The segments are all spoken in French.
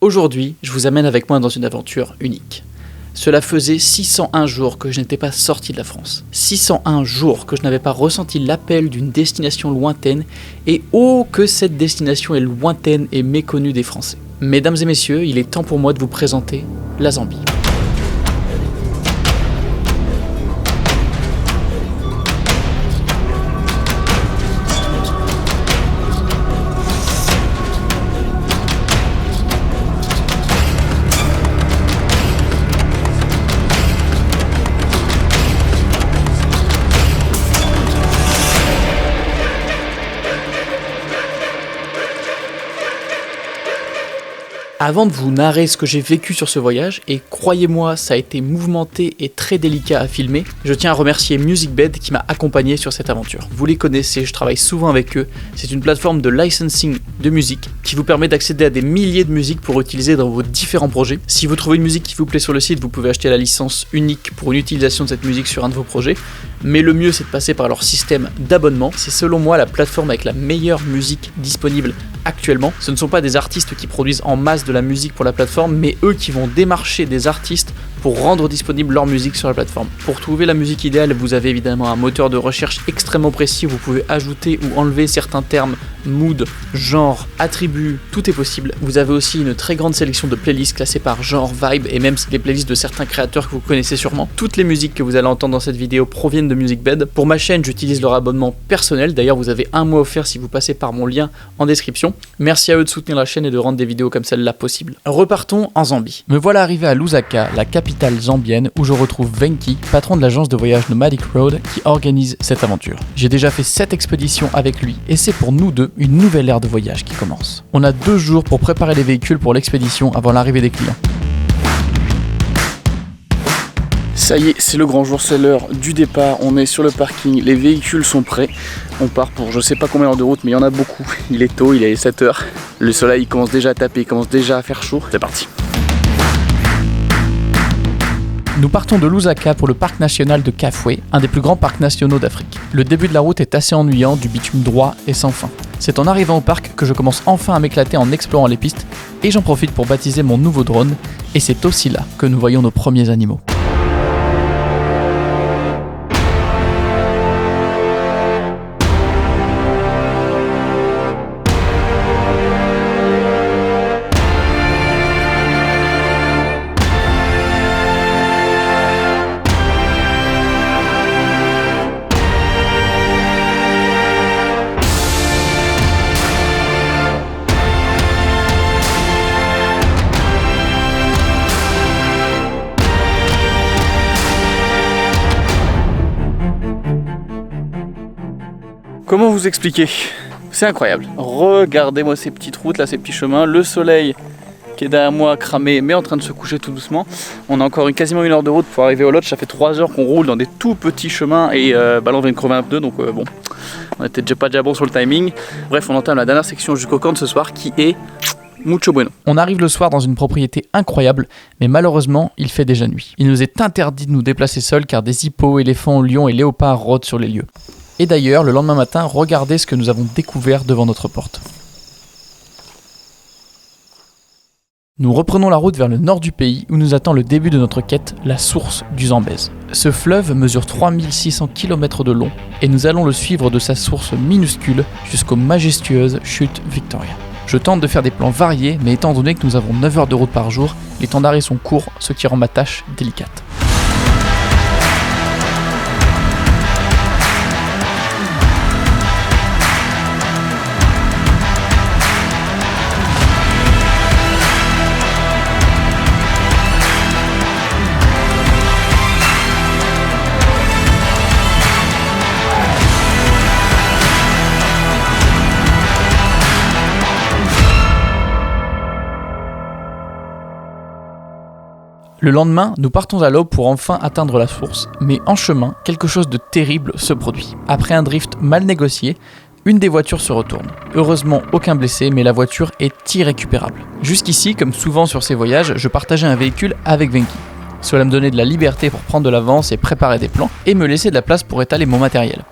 Aujourd'hui, je vous amène avec moi dans une aventure unique. Cela faisait 601 jours que je n'étais pas sorti de la France. 601 jours que je n'avais pas ressenti l'appel d'une destination lointaine, et oh que cette destination est lointaine et méconnue des Français. Mesdames et messieurs, il est temps pour moi de vous présenter la Zambie. Avant de vous narrer ce que j'ai vécu sur ce voyage, et croyez-moi, ça a été mouvementé et très délicat à filmer, je tiens à remercier MusicBed qui m'a accompagné sur cette aventure. Vous les connaissez, je travaille souvent avec eux, c'est une plateforme de licensing de musique qui vous permet d'accéder à des milliers de musiques pour utiliser dans vos différents projets. Si vous trouvez une musique qui vous plaît sur le site, vous pouvez acheter la licence unique pour une utilisation de cette musique sur un de vos projets, mais le mieux c'est de passer par leur système d'abonnement. C'est selon moi la plateforme avec la meilleure musique disponible actuellement. Ce ne sont pas des artistes qui produisent en masse de la musique pour la plateforme, mais eux qui vont démarcher des artistes pour rendre disponible leur musique sur la plateforme. Pour trouver la musique idéale, vous avez évidemment un moteur de recherche extrêmement précis où vous pouvez ajouter ou enlever certains termes, mood, genre, attributs, tout est possible. Vous avez aussi une très grande sélection de playlists classées par genre, vibe, et même les playlists de certains créateurs que vous connaissez sûrement. Toutes les musiques que vous allez entendre dans cette vidéo proviennent de MusicBed. Pour ma chaîne, j'utilise leur abonnement personnel, d'ailleurs vous avez un mois offert si vous passez par mon lien en description. Merci à eux de soutenir la chaîne et de rendre des vidéos comme celle-là possible. Repartons en Zambie. Me voilà arrivé à Lusaka, la capitale zambienne, où je retrouve Venki, patron de l'agence de voyage Nomadic Road, qui organise cette aventure. J'ai déjà fait 7 expéditions avec lui, et c'est pour nous deux une nouvelle ère de voyage qui commence. On a 2 jours pour préparer les véhicules pour l'expédition avant l'arrivée des clients. Ça y est, c'est le grand jour, c'est l'heure du départ, on est sur le parking, les véhicules sont prêts, on part pour je sais pas combien d'heures de route, mais il y en a beaucoup, il est tôt, il est 7h, le soleil commence déjà à taper, il commence déjà à faire chaud, c'est parti. Nous partons de Lusaka pour le parc national de Kafue, un des plus grands parcs nationaux d'Afrique. Le début de la route est assez ennuyant, du bitume droit et sans fin. C'est en arrivant au parc que je commence enfin à m'éclater en explorant les pistes, et j'en profite pour baptiser mon nouveau drone, et c'est aussi là que nous voyons nos premiers animaux. Comment vous expliquer? C'est incroyable. Regardez-moi ces petites routes là, ces petits chemins. Le soleil qui est derrière moi cramé mais en train de se coucher tout doucement. On a encore quasiment 1 heure de route pour arriver au lodge. Ça fait 3 heures qu'on roule dans des tout petits chemins et là on vient de crever un pneu donc bon, on était déjà pas bon sur le timing. Bref, on entame la dernière section jusqu'au camp de ce soir qui est mucho bueno. On arrive le soir dans une propriété incroyable, mais malheureusement, il fait déjà nuit. Il nous est interdit de nous déplacer seuls car des hippos, éléphants, lions et léopards rôdent sur les lieux. Et d'ailleurs, le lendemain matin, regardez ce que nous avons découvert devant notre porte. Nous reprenons la route vers le nord du pays où nous attend le début de notre quête, la source du Zambèze. Ce fleuve mesure 3600 km de long et nous allons le suivre de sa source minuscule jusqu'aux majestueuses chutes Victoria. Je tente de faire des plans variés, mais étant donné que nous avons 9 heures de route par jour, les temps d'arrêt sont courts, ce qui rend ma tâche délicate. Le lendemain, nous partons à l'aube pour enfin atteindre la source, mais en chemin, quelque chose de terrible se produit. Après un drift mal négocié, une des voitures se retourne. Heureusement, aucun blessé, mais la voiture est irrécupérable. Jusqu'ici, comme souvent sur ces voyages, je partageais un véhicule avec Venki. Cela me donnait de la liberté pour prendre de l'avance et préparer des plans, et me laisser de la place pour étaler mon matériel.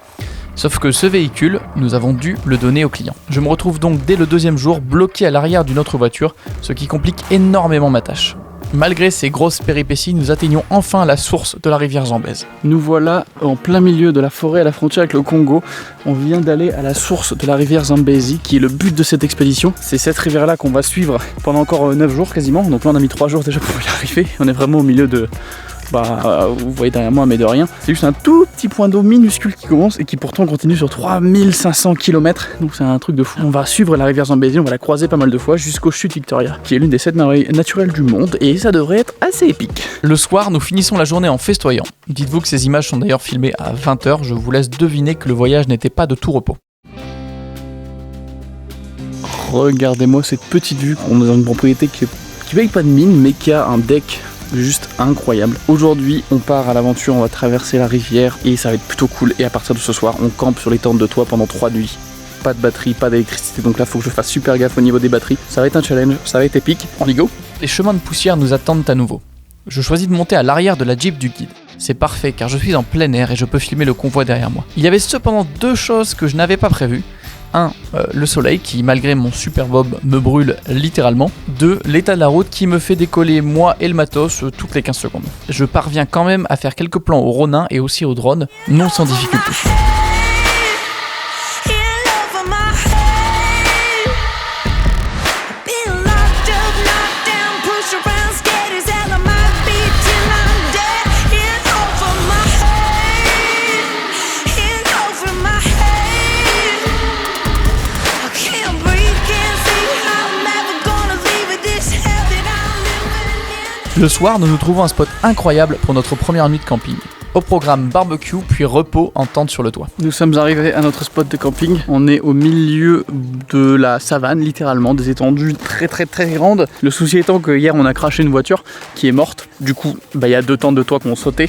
Sauf que ce véhicule, nous avons dû le donner au client. Je me retrouve donc dès le deuxième jour bloqué à l'arrière d'une autre voiture, ce qui complique énormément ma tâche. Malgré ces grosses péripéties, nous atteignons enfin la source de la rivière Zambèze. Nous voilà en plein milieu de la forêt à la frontière avec le Congo. On vient d'aller à la source de la rivière Zambèze, qui est le but de cette expédition. C'est cette rivière-là qu'on va suivre pendant encore 9 jours quasiment. Donc là on a mis 3 jours déjà pour y arriver. On est vraiment au milieu de... vous voyez derrière moi, mais de rien. C'est juste un tout petit point d'eau minuscule qui commence et qui pourtant continue sur 3500 km. Donc c'est un truc de fou. On va suivre la rivière Zambèze, on va la croiser pas mal de fois jusqu'aux chutes Victoria, qui est l'une des 7 merveilles naturelles du monde, et ça devrait être assez épique. Le soir, nous finissons la journée en festoyant. Dites-vous que ces images sont d'ailleurs filmées à 20h, je vous laisse deviner que le voyage n'était pas de tout repos. Regardez-moi cette petite vue. On est dans une propriété qui paye pas de mine, mais qui a un deck juste incroyable. Aujourd'hui, on part à l'aventure, on va traverser la rivière et ça va être plutôt cool. Et à partir de ce soir, on campe sur les tentes de toit pendant 3 nuits. Pas de batterie, pas d'électricité, donc là, faut que je fasse super gaffe au niveau des batteries. Ça va être un challenge, ça va être épique. On y go. Les chemins de poussière nous attendent à nouveau. Je choisis de monter à l'arrière de la Jeep du guide. C'est parfait car je suis en plein air et je peux filmer le convoi derrière moi. Il y avait cependant 2 choses que je n'avais pas prévues. 1. Le soleil qui, malgré mon super bob, me brûle littéralement. 2. L'état de la route qui me fait décoller moi et le matos toutes les 15 secondes. Je parviens quand même à faire quelques plans au Ronin et aussi au drone, non sans difficulté. Le soir, nous nous trouvons un spot incroyable pour notre première nuit de camping. Au programme barbecue, puis repos en tente sur le toit. Nous sommes arrivés à notre spot de camping. On est au milieu de la savane, littéralement, des étendues très grandes. Le souci étant que hier, on a craché une voiture qui est morte. Du coup, il y a 2 tentes de toit qui ont sauté.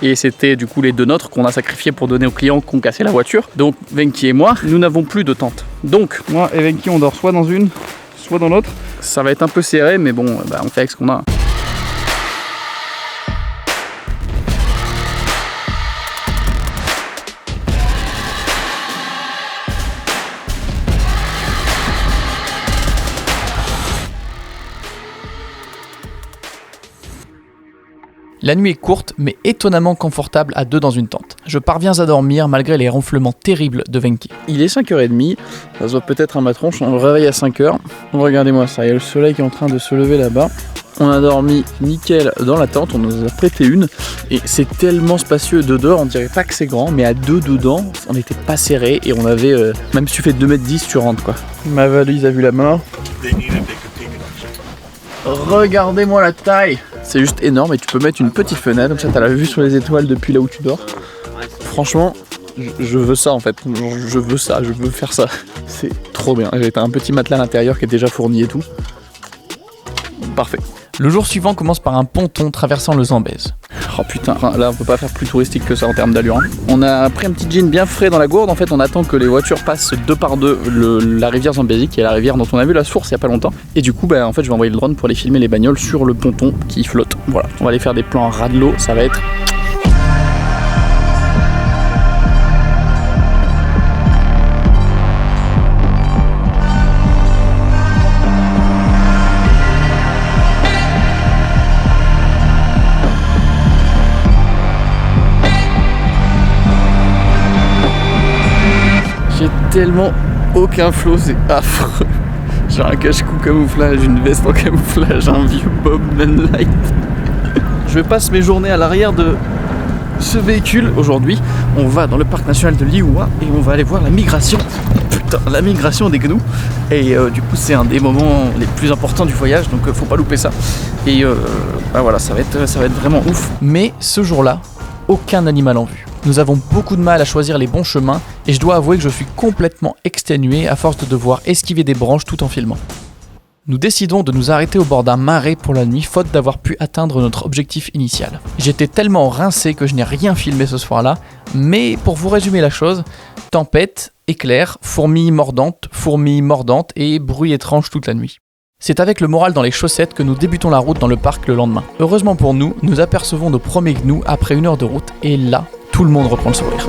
Et c'était du coup les 2 nôtres qu'on a sacrifiés pour donner aux clients qui ont cassé la voiture. Donc Venki et moi, nous n'avons plus de tente. Donc moi et Venki, on dort soit dans une, soit dans l'autre. Ça va être un peu serré, mais bon, on fait avec ce qu'on a. La nuit est courte, mais étonnamment confortable à 2 dans une tente. Je parviens à dormir malgré les ronflements terribles de Venki. Il est 5h30, ça se voit peut-être à ma tronche, on le réveille à 5h. Regardez-moi ça, il y a le soleil qui est en train de se lever là-bas. On a dormi nickel dans la tente, on nous a prêté une, et c'est tellement spacieux de dehors, on dirait pas que c'est grand, mais à 2 dedans, on n'était pas serré, et on avait, même si tu fais 2m10, tu rentres quoi. Ma valise a vu la mort. Regardez-moi la taille! C'est juste énorme et tu peux mettre une petite fenêtre, comme ça t'as la vue sur les étoiles depuis là où tu dors. Franchement, je veux ça en fait, je veux ça, je veux faire ça. C'est trop bien, j'ai un petit matelas à l'intérieur qui est déjà fourni et tout. Parfait. Le jour suivant commence par un ponton traversant le Zambèze. Oh putain, là on peut pas faire plus touristique que ça en termes d'allure. On a pris un petit gin bien frais dans la gourde, en fait on attend que les voitures passent 2 par 2 la rivière Zambèze, qui est la rivière dont on a vu la source il y a pas longtemps. Et du coup en fait je vais envoyer le drone pour aller filmer les bagnoles sur le ponton qui flotte. Voilà, on va aller faire des plans à ras de l'eau, ça va être... J'ai tellement aucun flow, c'est affreux. J'ai un cache-cou camouflage, une veste en camouflage, un vieux Bob Manlight. Je passe mes journées à l'arrière de ce véhicule. Aujourd'hui, on va dans le parc national de Liuwa et on va aller voir la migration. Putain, la migration des gnous. Et du coup, c'est un des moments les plus importants du voyage, donc faut pas louper ça. Et voilà, ça va être vraiment ouf. Mais ce jour-là, aucun animal en vue. Nous avons beaucoup de mal à choisir les bons chemins et je dois avouer que je suis complètement exténué à force de devoir esquiver des branches tout en filmant. Nous décidons de nous arrêter au bord d'un marais pour la nuit faute d'avoir pu atteindre notre objectif initial. J'étais tellement rincé que je n'ai rien filmé ce soir-là, mais pour vous résumer la chose, tempête, éclair, fourmis mordantes et bruit étrange toute la nuit. C'est avec le moral dans les chaussettes que nous débutons la route dans le parc le lendemain. Heureusement pour nous, nous apercevons nos premiers gnous après 1 heure de route et là, tout le monde reprend le sourire.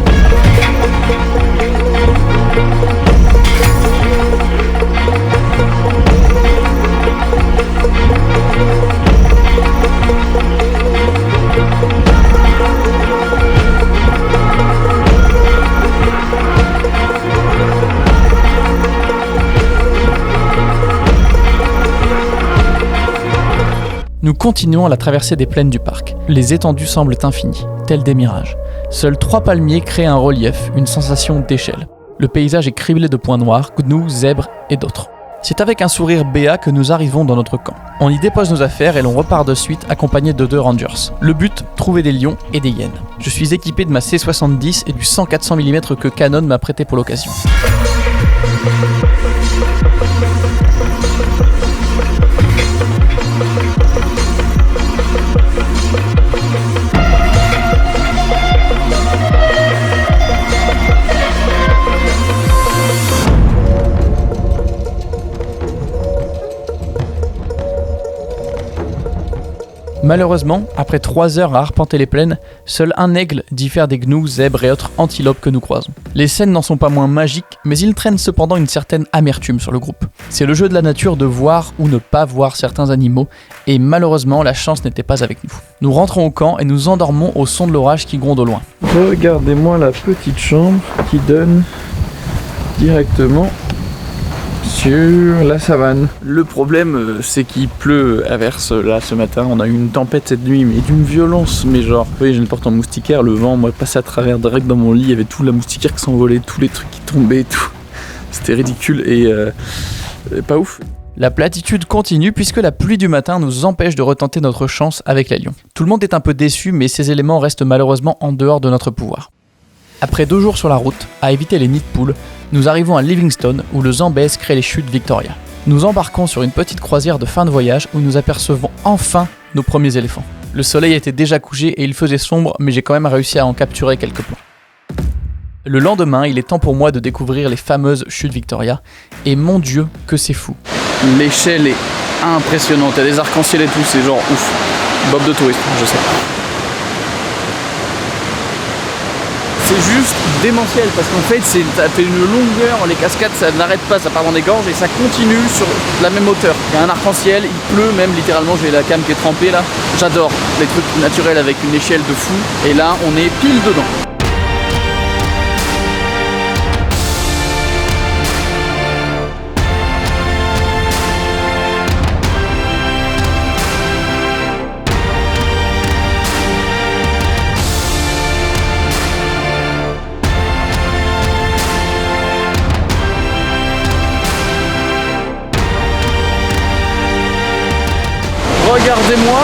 Nous continuons à la traversée des plaines du parc. Les étendues semblent infinies, telles des mirages. Seuls 3 palmiers créent un relief, une sensation d'échelle. Le paysage est criblé de points noirs, gnous, zèbres et d'autres. C'est avec un sourire béat que nous arrivons dans notre camp. On y dépose nos affaires et l'on repart de suite accompagné de 2 rangers. Le but, trouver des lions et des hyènes. Je suis équipé de ma C70 et du 100-400 mm que Canon m'a prêté pour l'occasion. Malheureusement, après 3 heures à arpenter les plaines, seul un aigle diffère des gnous, zèbres et autres antilopes que nous croisons. Les scènes n'en sont pas moins magiques, mais ils traînent cependant une certaine amertume sur le groupe. C'est le jeu de la nature de voir ou ne pas voir certains animaux, et malheureusement la chance n'était pas avec nous. Nous rentrons au camp et nous endormons au son de l'orage qui gronde au loin. Regardez-moi la petite chambre qui donne directement sur la savane. Le problème, c'est qu'il pleut à verse là ce matin. On a eu une tempête cette nuit, mais d'une violence. Mais genre, vous voyez, j'ai une porte en moustiquaire. Le vent m'a passé à travers direct dans mon lit. Il y avait toute la moustiquaire qui s'envolait, tous les trucs qui tombaient, tout. C'était ridicule et pas ouf. La platitude continue puisque la pluie du matin nous empêche de retenter notre chance avec les lions. Tout le monde est un peu déçu, mais ces éléments restent malheureusement en dehors de notre pouvoir. Après 2 jours sur la route, à éviter les nids de poules, nous arrivons à Livingstone où le Zambèze crée les chutes Victoria. Nous embarquons sur une petite croisière de fin de voyage où nous apercevons enfin nos premiers éléphants. Le soleil était déjà couché et il faisait sombre, mais j'ai quand même réussi à en capturer quelques plans. Le lendemain, il est temps pour moi de découvrir les fameuses chutes Victoria, et mon Dieu que c'est fou. L'échelle est impressionnante, il y a des arcs-en-ciel et tout, c'est genre ouf. Bob de touriste, je sais. C'est juste démentiel parce qu'en fait ça fait une longueur, les cascades ça n'arrête pas, ça part dans des gorges et ça continue sur la même hauteur. Il y a un arc-en-ciel, il pleut même littéralement, j'ai la cam qui est trempée là. J'adore les trucs naturels avec une échelle de fou et là on est pile dedans. Regardez-moi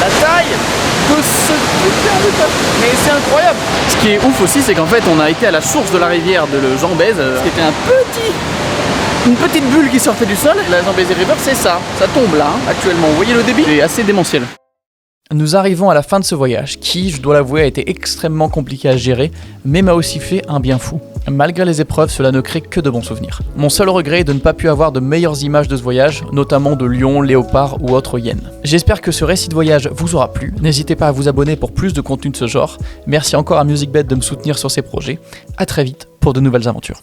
la taille de ce putain de top. Mais c'est incroyable. Ce qui est ouf aussi, c'est qu'en fait, on a été à la source de la rivière de le Zambèze. C'était une petite bulle qui sortait du sol. La Zambèze River, c'est ça. Ça tombe là, actuellement. Vous voyez le débit ? C'est assez démentiel. Nous arrivons à la fin de ce voyage qui, je dois l'avouer, a été extrêmement compliqué à gérer, mais m'a aussi fait un bien fou. Malgré les épreuves, cela ne crée que de bons souvenirs. Mon seul regret est de ne pas pu avoir de meilleures images de ce voyage, notamment de lions, léopards ou autres hyènes. J'espère que ce récit de voyage vous aura plu. N'hésitez pas à vous abonner pour plus de contenu de ce genre. Merci encore à MusicBed de me soutenir sur ces projets. À très vite pour de nouvelles aventures.